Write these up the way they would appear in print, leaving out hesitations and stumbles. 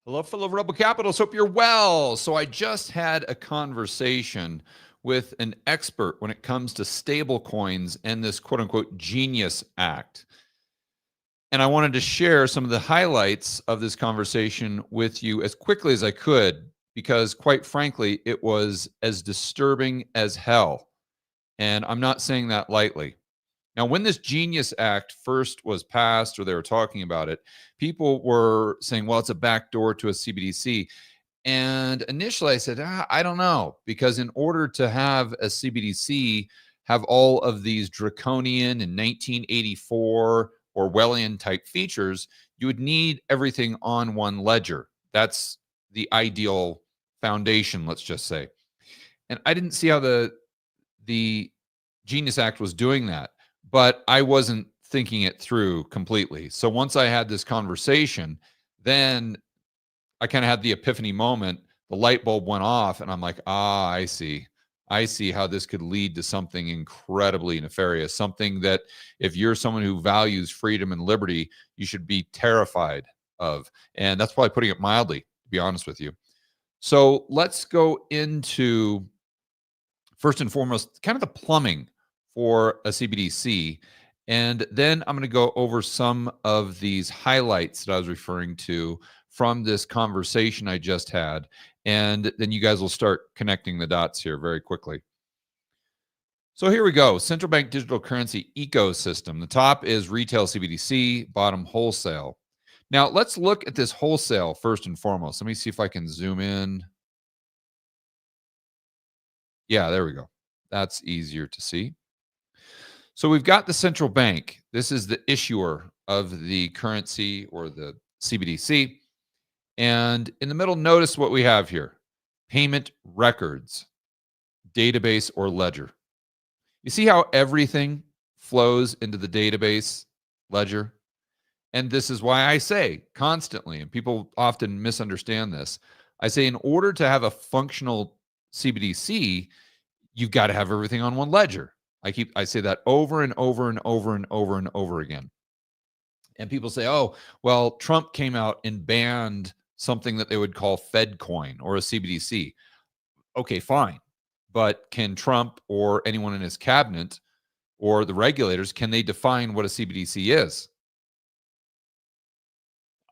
Hello, fellow Rebel Capitals. Hope you're well. So, I just had a conversation with an expert when it comes to stable coins and this quote unquote Genius Act. And I wanted to share some of the highlights of this conversation with you as quickly as I could, because quite frankly, it was as disturbing as hell. And I'm not saying that lightly. Now, when this Genius Act first was passed, or they were talking about it, people were saying, well, it's a backdoor to a CBDC. And initially I said, I don't know, because in order to have a CBDC have all of these draconian and 1984 Orwellian type features, you would need everything on one ledger. That's the ideal foundation, let's just say. And I didn't see how the Genius Act was doing that, but I wasn't thinking it through completely. So once I had this conversation, then I kind of had the epiphany moment. The light bulb went off, and I'm like, I see. I see how this could lead to something incredibly nefarious, something that if you're someone who values freedom and liberty, you should be terrified of. And that's probably putting it mildly, to be honest with you. So let's go into, first and foremost, kind of the plumbing for a CBDC. And then I'm going to go over some of these highlights that I was referring to from this conversation I just had. And then you guys will start connecting the dots here very quickly. So here we go. Central bank digital currency ecosystem. The top is retail CBDC, bottom wholesale. Now let's look at this wholesale first and foremost. Let me see if I can zoom in. Yeah, there we go. That's easier to see. So we've got the central bank. This is the issuer of the currency or the CBDC. And in the middle, notice what we have here: payment records, database, or ledger. You see how everything flows into the database ledger? And this is why I say constantly, and people often misunderstand this, I say in order to have a functional CBDC, you've got to have everything on one ledger. I say that over and over and over and over and over again. And people say, oh, well, Trump came out and banned something that they would call Fed coin or a CBDC. Okay, fine. But can Trump or anyone in his cabinet or the regulators, can they define what a CBDC is?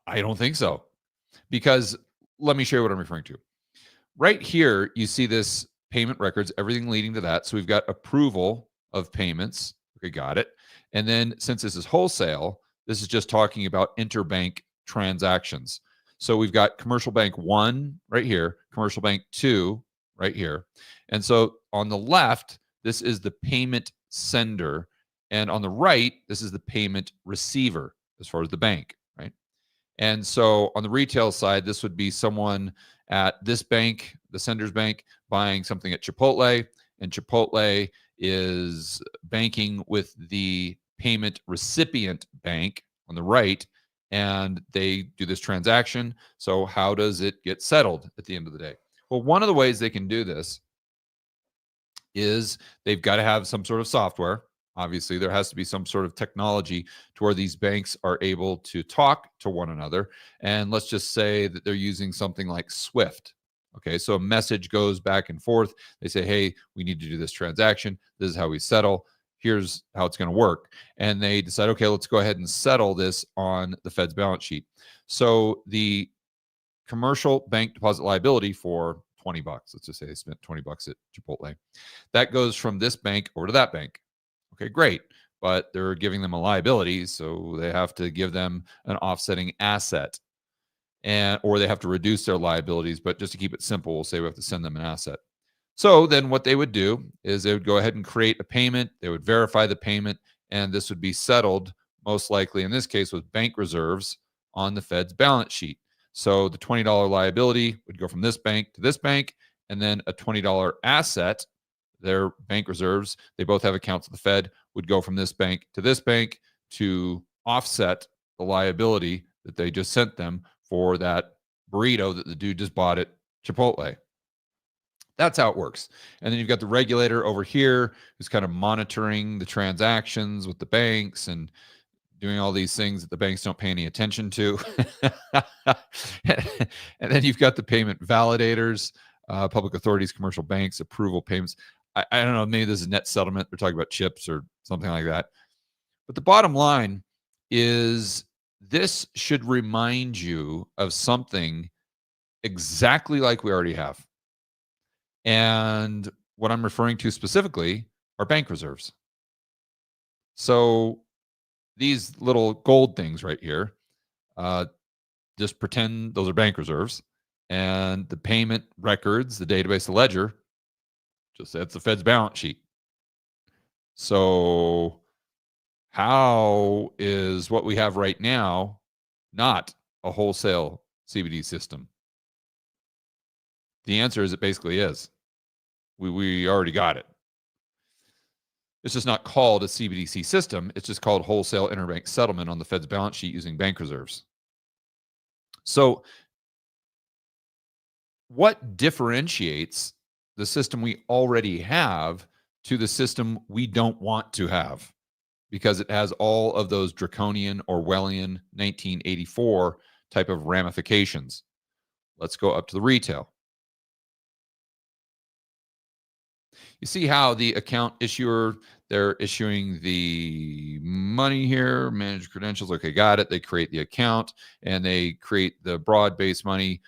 I don't think so. Because let me show you what I'm referring to. Right here, you see this payment records, everything leading to that. So we've got approval of payments. Okay, got it. And then since this is wholesale, this is just talking about interbank transactions. So we've got commercial bank 1 right here, commercial bank 2 right here. And so on the left, this is the payment sender. And on the right, this is the payment receiver as far as the bank, right? And so on the retail side, this would be someone at this bank, the sender's bank, buying something at Chipotle, and Chipotle is banking with the payment recipient bank on the right, and they do this transaction. So how does it get settled at the end of the day? Well, one of the ways they can do this is they've got to have some sort of software. Obviously, there has to be some sort of technology to where these banks are able to talk to one another. And let's just say that they're using something like Swift. Okay, so a message goes back and forth. They say, hey, we need to do this transaction. This is how we settle. Here's how it's going to work. And they decide, okay, let's go ahead and settle this on the Fed's balance sheet. So the commercial bank deposit liability for $20, let's just say they spent $20 at Chipotle, that goes from this bank over to that bank. Okay, great. But they're giving them a liability, so they have to give them an offsetting asset, or they have to reduce their liabilities. But just to keep it simple, we'll say we have to send them an asset. So then what they would do is they would go ahead and create a payment. They would verify the payment, and this would be settled most likely in this case with bank reserves on the Fed's balance sheet. So the $20 liability would go from this bank to this bank, and then a $20 asset, their bank reserves, they both have accounts at the Fed, would go from this bank to offset the liability that they just sent them for that burrito that the dude just bought at Chipotle. That's how it works. And then you've got the regulator over here who's kind of monitoring the transactions with the banks and doing all these things that the banks don't pay any attention to. And then you've got the payment validators, public authorities, commercial banks, approval payments. I don't know, maybe this is net settlement. They're talking about chips or something like that. But the bottom line is this should remind you of something exactly like we already have. And what I'm referring to specifically are bank reserves. So these little gold things right here, just pretend those are bank reserves. And the payment records, the database, the ledger, just that's the Fed's balance sheet. So how is what we have right now not a wholesale CBD system? The answer is it basically is. We already got it. It's just not called a CBDC system. It's just called wholesale interbank settlement on the Fed's balance sheet using bank reserves. So what differentiates the system we already have to the system we don't want to have? Because it has all of those draconian Orwellian 1984 type of ramifications. Let's go up to the retail. You see how the account issuer, they're issuing the money here, manage credentials. Okay, got it. They create the account and they create the broad-based money,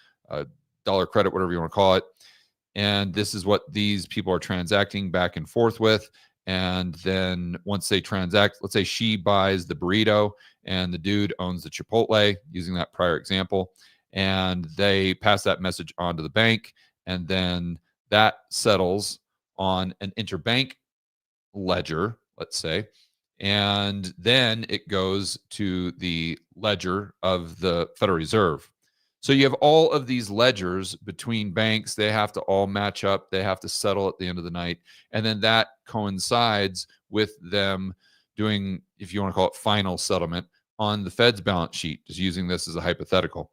dollar credit, whatever you want to call it. And this is what these people are transacting back and forth with. And then once they transact, let's say she buys the burrito and the dude owns the Chipotle, using that prior example, and they pass that message on to the bank. And then that settles on an interbank ledger, let's say, and then it goes to the ledger of the Federal Reserve. So you have all of these ledgers between banks. They have to all match up. They have to settle at the end of the night. And then that coincides with them doing, if you want to call it final settlement, on the Fed's balance sheet, just using this as a hypothetical.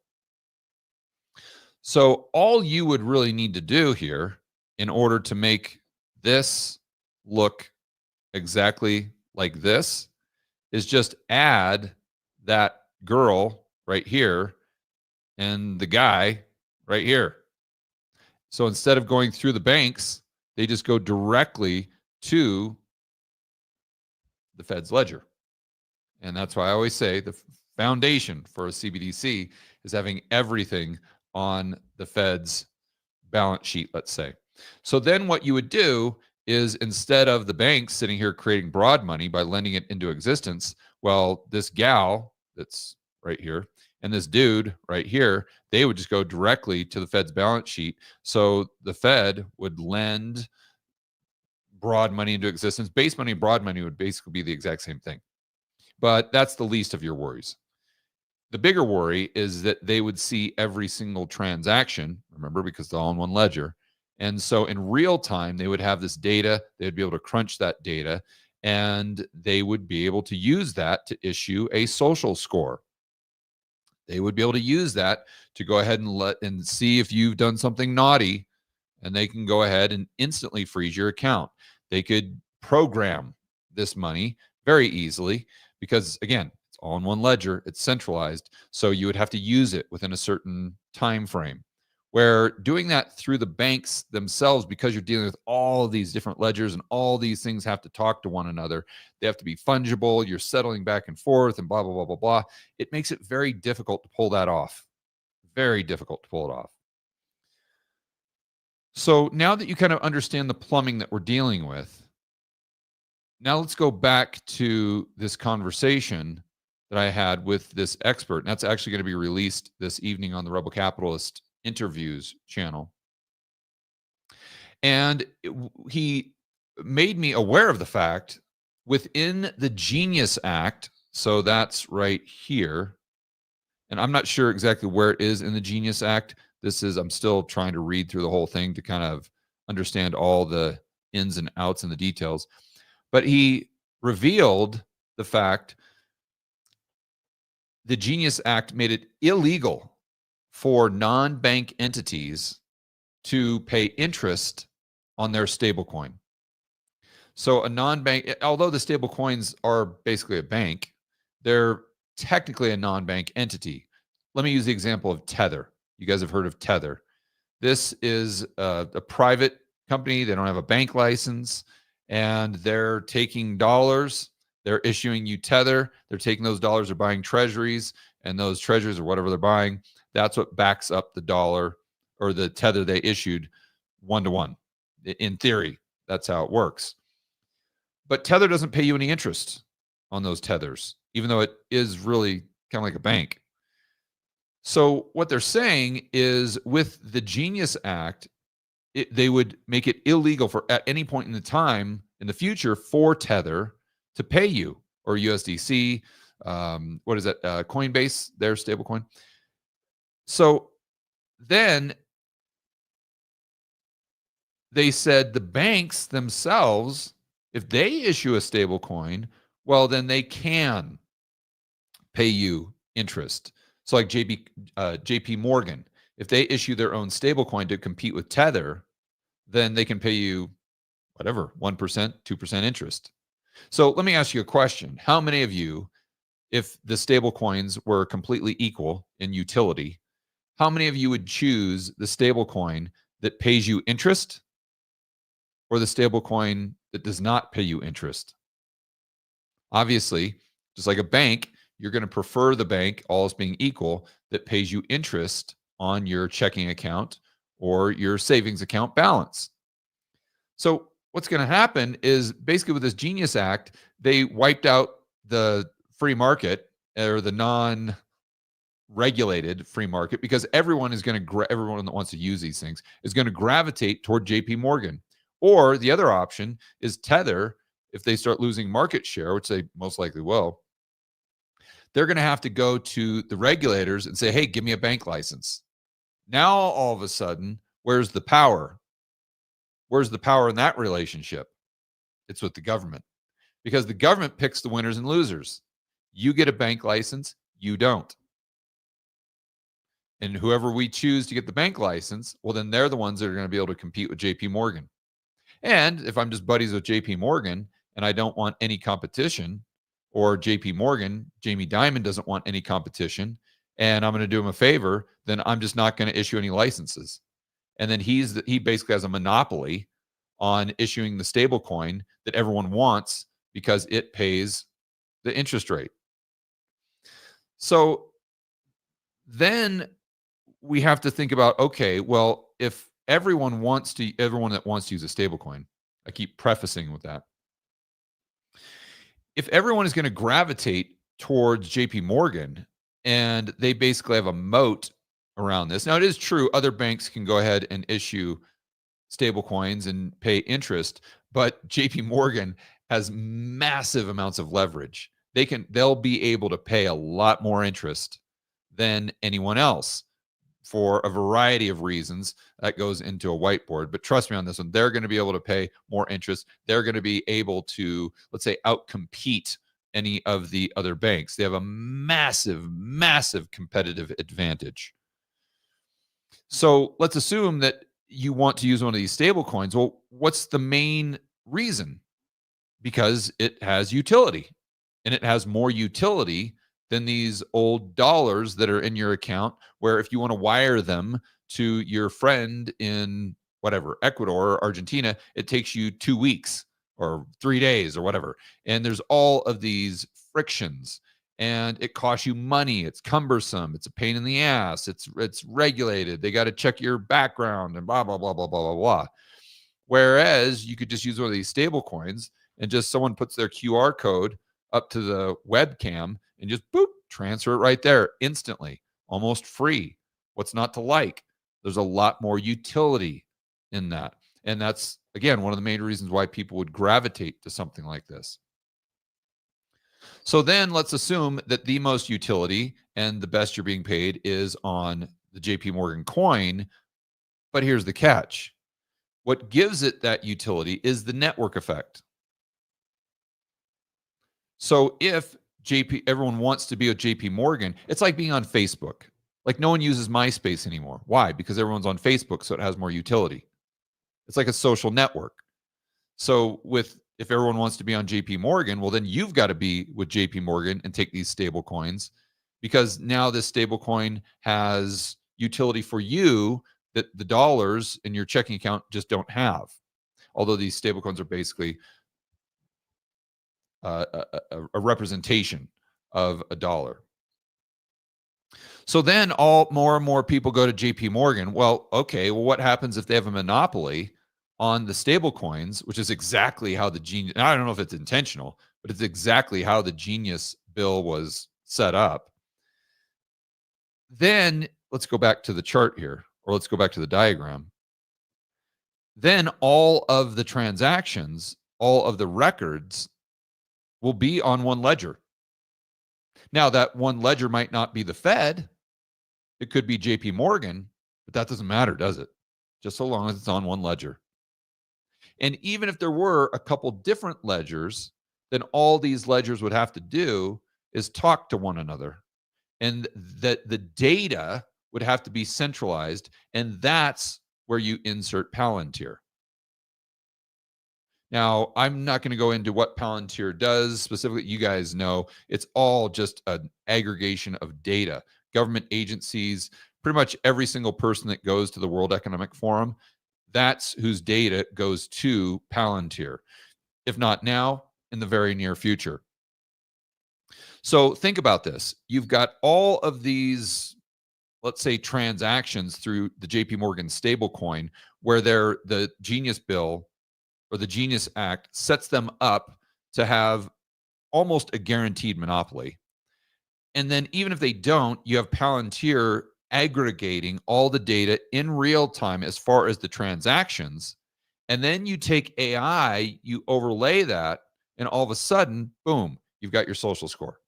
So all you would really need to do here in order to make this look exactly like this is just add that girl right here and the guy right here. So instead of going through the banks, they just go directly to the Fed's ledger. And that's why I always say the foundation for a CBDC is having everything on the Fed's balance sheet, let's say. So then what you would do is, instead of the banks sitting here creating broad money by lending it into existence, well, this gal that's right here and this dude right here, they would just go directly to the Fed's balance sheet. So the Fed would lend broad money into existence. Base money and broad money would basically be the exact same thing. But that's the least of your worries. The bigger worry is that they would see every single transaction, remember, because they're all in one ledger. And so in real time, they would have this data. They would be able to crunch that data, and they would be able to use that to issue a social score. They would be able to use that to go ahead and see if you've done something naughty, and they can go ahead and instantly freeze your account. They could program this money very easily because, again, it's all in one ledger. It's centralized. So you would have to use it within a certain time frame. Where doing that through the banks themselves, because you're dealing with all of these different ledgers and all these things have to talk to one another, they have to be fungible, you're settling back and forth and blah, blah, blah, blah, blah. It makes it very difficult to pull that off. Very difficult to pull it off. So now that you kind of understand the plumbing that we're dealing with, now let's go back to this conversation that I had with this expert. And that's actually going to be released this evening on the Rebel Capitalist Interviews channel. And he made me aware of the fact within the Genius Act, so that's right here, and I'm not sure exactly where it is in the Genius Act. I'm still trying to read through the whole thing to kind of understand all the ins and outs and the details. But he revealed the fact the Genius Act made it illegal for non-bank entities to pay interest on their stablecoin. So a non-bank, although the stablecoins are basically a bank, They're technically a non-bank entity. Let me use the example of Tether. You guys have heard of Tether. This is a private company. They don't have a bank license, and they're taking dollars. They're issuing you Tether. They're taking those dollars, they're buying treasuries, and those treasuries or whatever they're buying, that's what backs up the dollar or the Tether they issued 1-to-1. In theory, that's how it works. But Tether doesn't pay you any interest on those Tethers, even though it is really kind of like a bank. So what they're saying is with the Genius Act, they would make it illegal for at any point in the time in the future for Tether to pay you or USDC. What is that? Coinbase, their stablecoin. So then they said the banks themselves, if they issue a stablecoin, well, then they can pay you interest. So like JP Morgan, if they issue their own stablecoin to compete with Tether, then they can pay you whatever, 1%, 2% interest. So let me ask you a question. How many of you, if the stablecoins were completely equal in utility, how many of you would choose the stablecoin that pays you interest or the stablecoin that does not pay you interest? Obviously, just like a bank, you're going to prefer the bank, all else being equal, that pays you interest on your checking account or your savings account balance. So what's going to happen is basically with this Genius Act, they wiped out the free market or the non-regulated free market because everyone is going to everyone that wants to use these things is going to gravitate toward JP Morgan. Or the other option is Tether. If they start losing market share, which they most likely will, they're going to have to go to the regulators and say, hey, give me a bank license. Now, all of a sudden, where's the power? Where's the power in that relationship? It's with the government, because the government picks the winners and losers. You get a bank license, you don't. And whoever we choose to get the bank license, well, then they're the ones that are going to be able to compete with JP Morgan. And if I'm just buddies with JP Morgan and I don't want any competition, or JP Morgan, Jamie Dimon doesn't want any competition, and I'm going to do him a favor, then I'm just not going to issue any licenses. And then he basically has a monopoly on issuing the stable coin that everyone wants because it pays the interest rate. So then we have to think about, okay, well, if everyone that wants to use a stable coin, I keep prefacing with that. If everyone is going to gravitate towards JP Morgan and they basically have a moat around this. Now, it is true, other banks can go ahead and issue stable coins and pay interest, but JP Morgan has massive amounts of leverage. They'll be able to pay a lot more interest than anyone else for a variety of reasons. That goes into a whiteboard, but trust me on this one, they're going to be able to pay more interest. They're going to be able to, let's say, outcompete any of the other banks. They have a massive, massive competitive advantage. So let's assume that you want to use one of these stable coins. Well, what's the main reason? Because it has utility, and it has more utility than these old dollars that are in your account, where if you want to wire them to your friend in whatever, Ecuador or Argentina, it takes you 2 weeks or 3 days or whatever. And there's all of these frictions, and it costs you money. It's cumbersome. It's a pain in the ass. It's regulated. They got to check your background and blah, blah, blah, blah, blah, blah, blah. Whereas you could just use one of these stable coins and just someone puts their QR code up to the webcam and just boop, transfer it right there instantly, almost free. What's not to like? There's a lot more utility in that. And that's, again, one of the main reasons why people would gravitate to something like this. So then let's assume that the most utility and the best you're being paid is on the JP Morgan coin. But here's the catch. What gives it that utility is the network effect. So if everyone wants to be with JP Morgan, it's like being on Facebook. Like no one uses MySpace anymore. Why? Because everyone's on Facebook, so it has more utility. It's like a social network. So with if everyone wants to be on JP Morgan, well, then you've got to be with JP Morgan and take these stable coins, because now this stable coin has utility for you that the dollars in your checking account just don't have. Although these stable coins are basically a representation of a dollar. So then more and more people go to JP Morgan. Well, okay, well, what happens if they have a monopoly on the stable coins, which is exactly how the genius, I don't know if it's intentional, but it's exactly how the Genius bill was set up. Then let's go back to the chart here, or let's go back to the diagram. Then all of the transactions, all of the records will be on one ledger. Now, that one ledger might not be the Fed. It could be JP Morgan, but that doesn't matter, does it? Just so long as it's on one ledger. And even if there were a couple different ledgers, then all these ledgers would have to do is talk to one another. And that the data would have to be centralized. And that's where you insert Palantir. Now, I'm not going to go into what Palantir does specifically. You guys know it's all just an aggregation of data. Government agencies, pretty much every single person that goes to the World Economic Forum, that's whose data goes to Palantir. If not now, in the very near future. So think about this. You've got all of these, let's say, transactions through the JP Morgan stablecoin, where the Genius bill or the Genius Act sets them up to have almost a guaranteed monopoly. And then even if they don't, you have Palantir aggregating all the data in real time as far as the transactions. And then you take AI, you overlay that, and all of a sudden, boom, you've got your social score.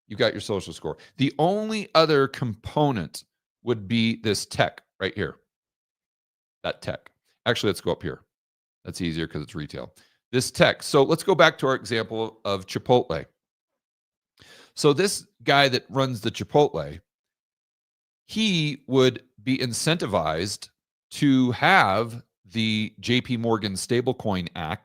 You've got your social score. The only other component would be this tech right here. That tech. Actually, let's go up here. That's easier because it's retail. This tech. So let's go back to our example of Chipotle. So this guy that runs the Chipotle, he would be incentivized to have the JP Morgan stablecoin app,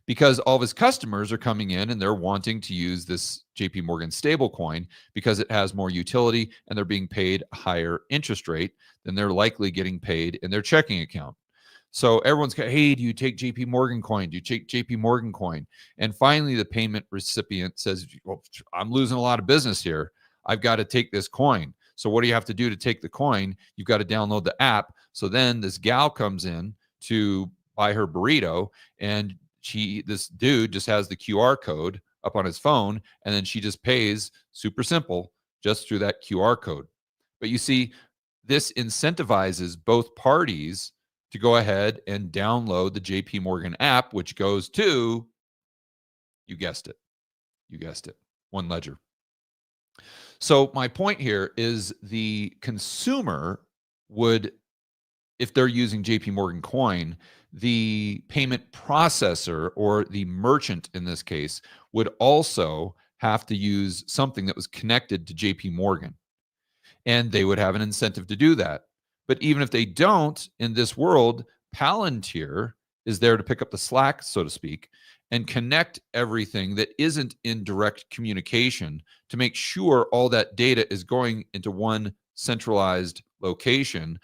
because all of his customers are coming in and they're wanting to use this JP Morgan stablecoin because it has more utility and they're being paid a higher interest rate than they're likely getting paid in their checking account. So everyone's got, hey, do you take JP Morgan coin? Do you take JP Morgan coin? And finally, the payment recipient says, well, I'm losing a lot of business here. I've got to take this coin. So what do you have to do to take the coin? You've got to download the app. So then this gal comes in to buy her burrito, and this dude just has the QR code up on his phone, and then she just pays, super simple, just through that QR code. But you see, this incentivizes both parties to go ahead and download the JP Morgan app, which goes to, you guessed it, one ledger. So my point here is the consumer would, if they're using JP Morgan coin, the payment processor, or the merchant in this case, would also have to use something that was connected to JP Morgan. And they would have an incentive to do that. But even if they don't, in this world, Palantir is there to pick up the slack, so to speak, and connect everything that isn't in direct communication to make sure all that data is going into one centralized location,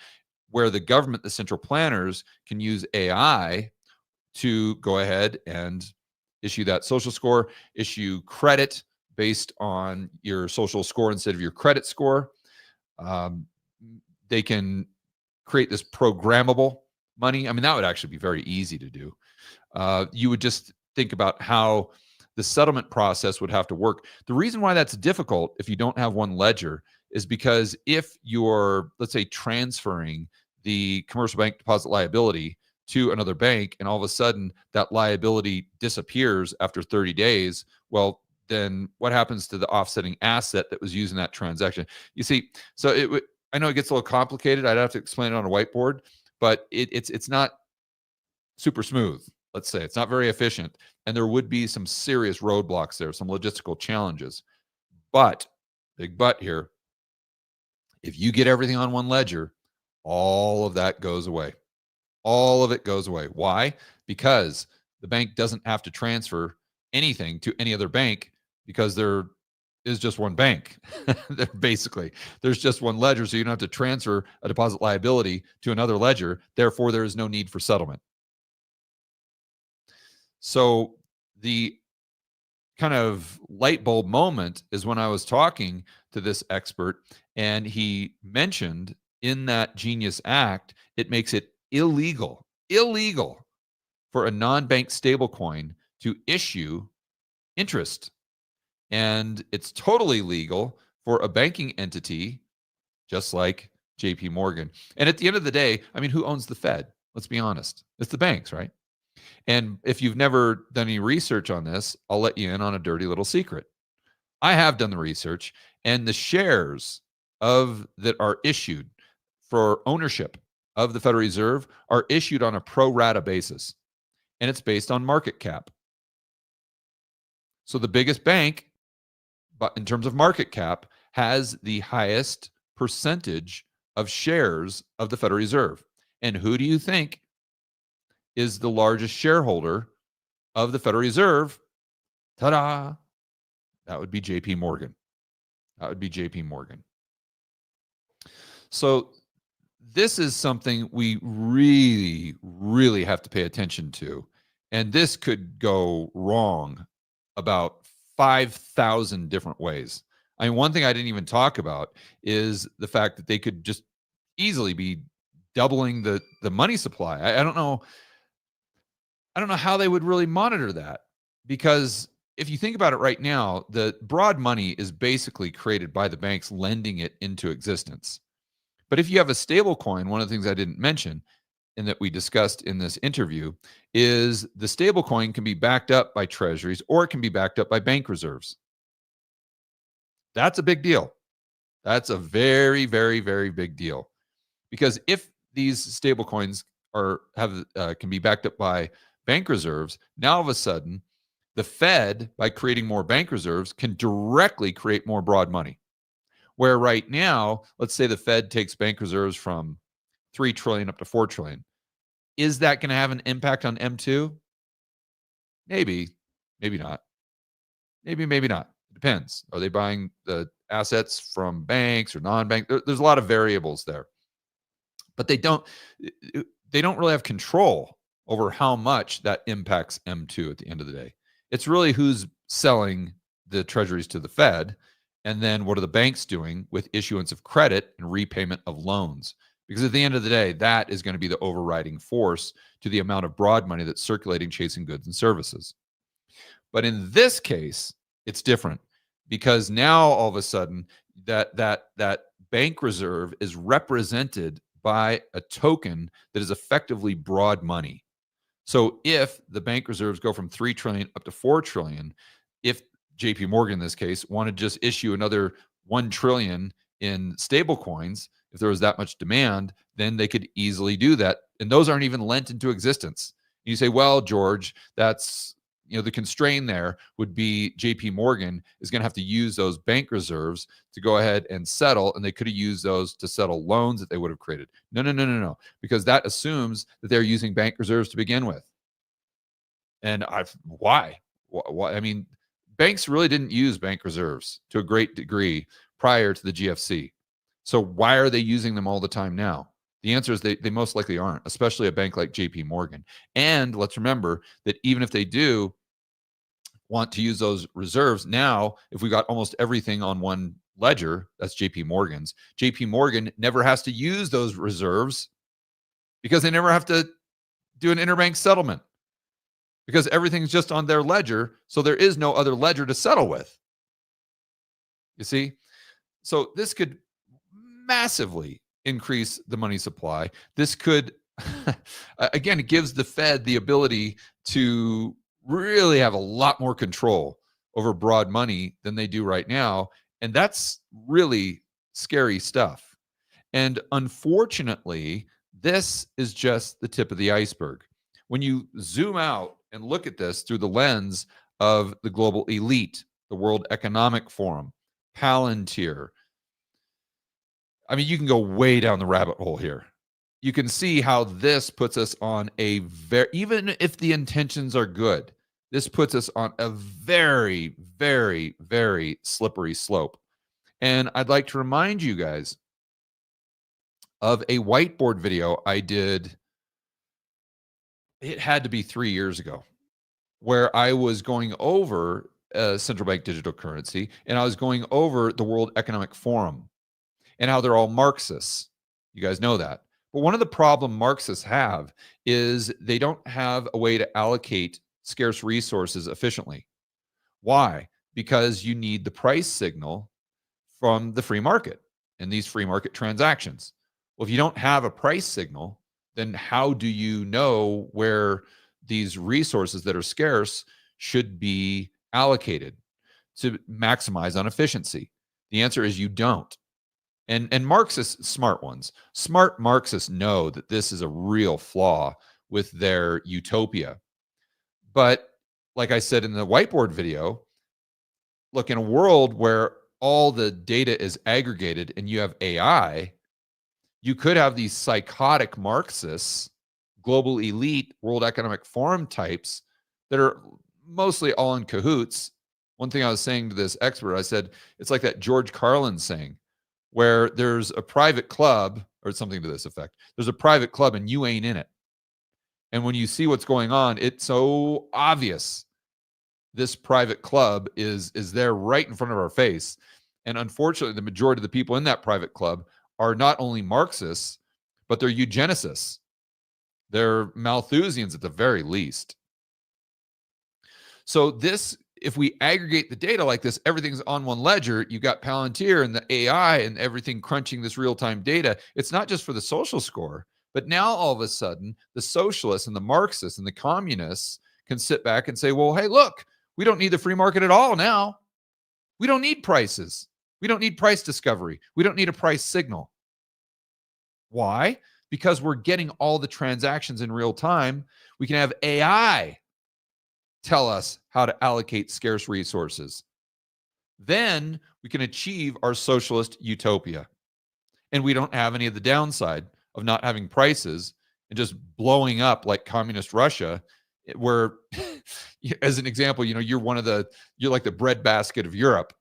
where the government, the central planners, can use AI to go ahead and issue that social score, issue credit based on your social score instead of your credit score. They can create this programmable money. I mean, that would actually be very easy to do. You would just think about how the settlement process would have to work. The reason why that's difficult if you don't have one ledger is because if you're, let's say, transferring the commercial bank deposit liability to another bank, and all of a sudden that liability disappears after 30 days, well, then what happens to the offsetting asset that was used in that transaction? You see, so I know it gets a little complicated. I'd have to explain it on a whiteboard, but it's not super smooth. Let's say it's not very efficient, and there would be some serious roadblocks there, some logistical challenges. But big but here, if you get everything on one ledger, all of that goes away. All of it goes away. Why? because the bank doesn't have to transfer anything to any other bank because there is just one bank. Basically, there's just one ledger, so you don't have to transfer a deposit liability to another ledger. Therefore, there is no need for settlement. So the kind of light bulb moment is when I was talking to this expert, and he mentioned in that Genius Act, it makes it illegal for a non-bank stablecoin to issue interest. And it's totally legal for a banking entity, just like JP Morgan. And at the end of the day, I mean, who owns the Fed? Let's be honest. It's the banks, right? And if you've never done any research on this, I'll let you in on a dirty little secret. I have done the research, and the shares that are issued for ownership of the Federal Reserve are issued on a pro rata basis, and it's based on market cap. So the biggest bank, but in terms of market cap, has the highest percentage of shares of the Federal Reserve. And who do you think is the largest shareholder of the Federal Reserve? Ta-da! That would be JP Morgan. That would be JP Morgan. So this is something we really, really have to pay attention to. And this could go wrong about 5,000 different ways. I mean, one thing I didn't even talk about is the fact that they could just easily be doubling the money supply. I don't know how they would really monitor that, because if you think about it right now, the broad money is basically created by the banks lending it into existence. But if you have a stable coin, one of the things I didn't mention and that we discussed in this interview is the stable coin can be backed up by treasuries, or it can be backed up by bank reserves. That's a big deal. That's a very, very, very big deal. Because if these stable coins can be backed up by bank reserves, now all of a sudden, the Fed, by creating more bank reserves, can directly create more broad money. Where right now, let's say the Fed takes bank reserves from 3 trillion up to 4 trillion. Is that going to have an impact on M2? Maybe, maybe not. Maybe not. It depends. Are they buying the assets from banks or non-bank? There's a lot of variables there. But they don't really have control over how much that impacts M2 at the end of the day. It's really who's selling the treasuries to the Fed, and then what are the banks doing with issuance of credit and repayment of loans? Because at the end of the day, that is going to be the overriding force to the amount of broad money that's circulating chasing goods and services. But in this case, it's different, because now all of a sudden that bank reserve is represented by a token that is effectively broad money. So if the bank reserves go from 3 trillion up to 4 trillion, if JP Morgan in this case wanted to just issue another 1 trillion in stable coins, if there was that much demand, then they could easily do that. And those aren't even lent into existence. And you say, well, George, that's, the constraint there would be JP Morgan is going to have to use those bank reserves to go ahead and settle, and they could have used those to settle loans that they would have created. No, because that assumes that they're using bank reserves to begin with. And why? I mean, banks really didn't use bank reserves to a great degree prior to the GFC. So why are they using them all the time now? The answer is they most likely aren't, especially a bank like JP Morgan. And let's remember that even if they do want to use those reserves, now, if we got almost everything on one ledger, that's JP Morgan's, JP Morgan never has to use those reserves because they never have to do an interbank settlement, because everything's just on their ledger. So there is no other ledger to settle with. You see? So this could massively increase the money supply. This could, again, it gives the Fed the ability to really have a lot more control over broad money than they do right now. And that's really scary stuff. And unfortunately, this is just the tip of the iceberg. When you zoom out and look at this through the lens of the global elite, the World Economic Forum, Palantir, I mean, you can go way down the rabbit hole here. you can see how this puts us on a very, even if the intentions are good, this puts us on a very, very, very slippery slope. And I'd like to remind you guys of a whiteboard video I did. It had to be 3 years ago, where I was going over central bank digital currency, and I was going over the World Economic Forum and how they're all Marxists. You guys know that. But one of the problem Marxists have is they don't have a way to allocate scarce resources efficiently. Why? Because you need the price signal from the free market and these free market transactions. Well, if you don't have a price signal, then how do you know where these resources that are scarce should be allocated to maximize on efficiency? The answer is you don't. And Marxists, smart Marxists know that this is a real flaw with their utopia. But like I said in the whiteboard video, look, in a world where all the data is aggregated and you have AI, you could have these psychotic Marxists, global elite, World Economic Forum types that are mostly all in cahoots. One thing I was saying to this expert, I said, it's like that George Carlin saying, where there's a private club or something to this effect. There's a private club and you ain't in it. And when you see what's going on, it's so obvious this private club is there right in front of our face. And unfortunately, the majority of the people in that private club are not only Marxists, but they're eugenicists. They're Malthusians at the very least. So this, if we aggregate the data like this, everything's on one ledger. You got Palantir and the AI and everything crunching this real-time data. It's not just for the social score, but now all of a sudden, the socialists and the Marxists and the communists can sit back and say, well, hey, look, we don't need the free market at all now. We don't need prices. We don't need price discovery. We don't need a price signal. Why? Because we're getting all the transactions in real time. We can have AI tell us how to allocate scarce resources. Then we can achieve our socialist utopia. And we don't have any of the downside of not having prices and just blowing up like communist Russia, where, as an example, you're like the breadbasket of Europe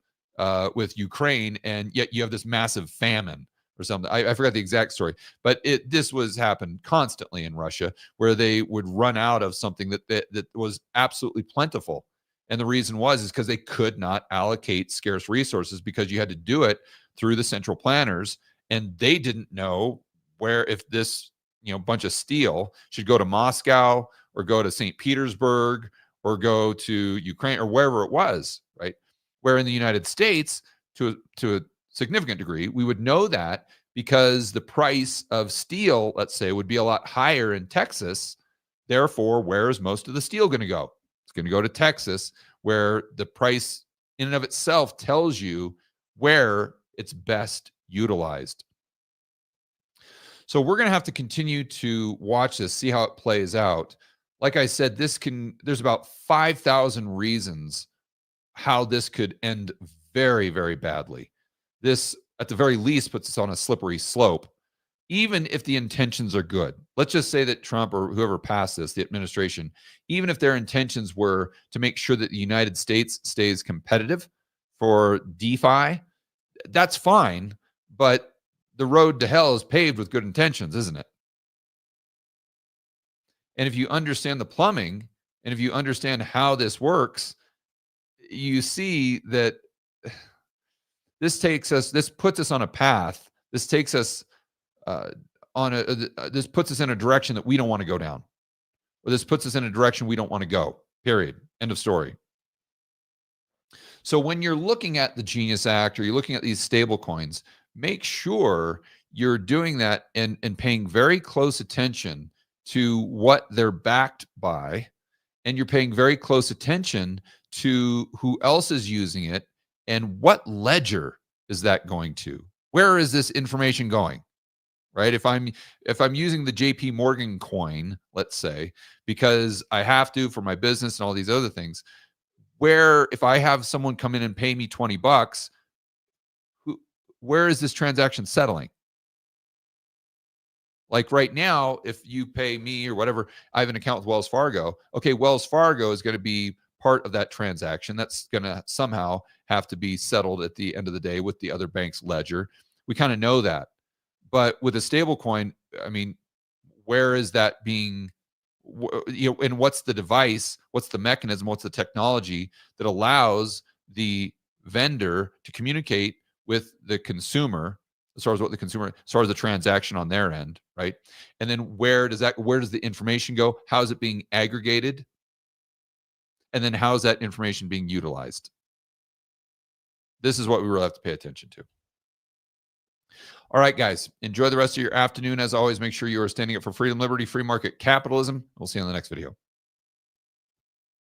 with Ukraine, and yet you have this massive famine or something. I forgot the exact story, but this happened constantly in Russia, where they would run out of something that was absolutely plentiful. And the reason is because they could not allocate scarce resources, because you had to do it through the central planners, and they didn't know where, if this bunch of steel should go to Moscow or go to St. Petersburg or go to Ukraine or wherever it was, right? Where in the United States, to a significant degree, we would know that, because the price of steel, let's say, would be a lot higher in Texas. Therefore, where is most of the steel going to go? It's going to go to Texas, where the price in and of itself tells you where it's best utilized. So we're going to have to continue to watch this, see how it plays out. Like I said, there's about 5,000 reasons how this could end very, very badly. This, at the very least, puts us on a slippery slope, even if the intentions are good. Let's just say that Trump or whoever passed this, the administration, even if their intentions were to make sure that the United States stays competitive for DeFi, that's fine. But the road to hell is paved with good intentions, isn't it? And if you understand the plumbing, and if you understand how this works, you see that this puts us on a path. This takes us this puts us in a direction that we don't want to go down, or this puts us in a direction we don't want to go. Period. End of story. So when you're looking at the Genius Act, or you're looking at these stable coins, make sure you're doing that and paying very close attention to what they're backed by, and you're paying very close attention to who else is using it and what ledger is that going to. Where is this information going? Right? If I'm using the JP Morgan coin, let's say, because I have to for my business and all these other things, where, if I have someone come in and pay me $20, where is this transaction settling? Like right now, if you pay me or whatever, I have an account with Wells Fargo. Okay, Wells Fargo is going to be part of that transaction. That's going to somehow have to be settled at the end of the day with the other bank's ledger. We kind of know that. But with a stable coin, I mean, where is that being, and what's the device, what's the mechanism, what's the technology that allows the vendor to communicate with the consumer as far as what the consumer, as far as the transaction on their end, right? And then where does the information go? How is it being aggregated? And then how is that information being utilized? This is what we really have to pay attention to. All right, guys, enjoy the rest of your afternoon. As always, make sure you are standing up for freedom, liberty, free market capitalism. We'll see you on the next video.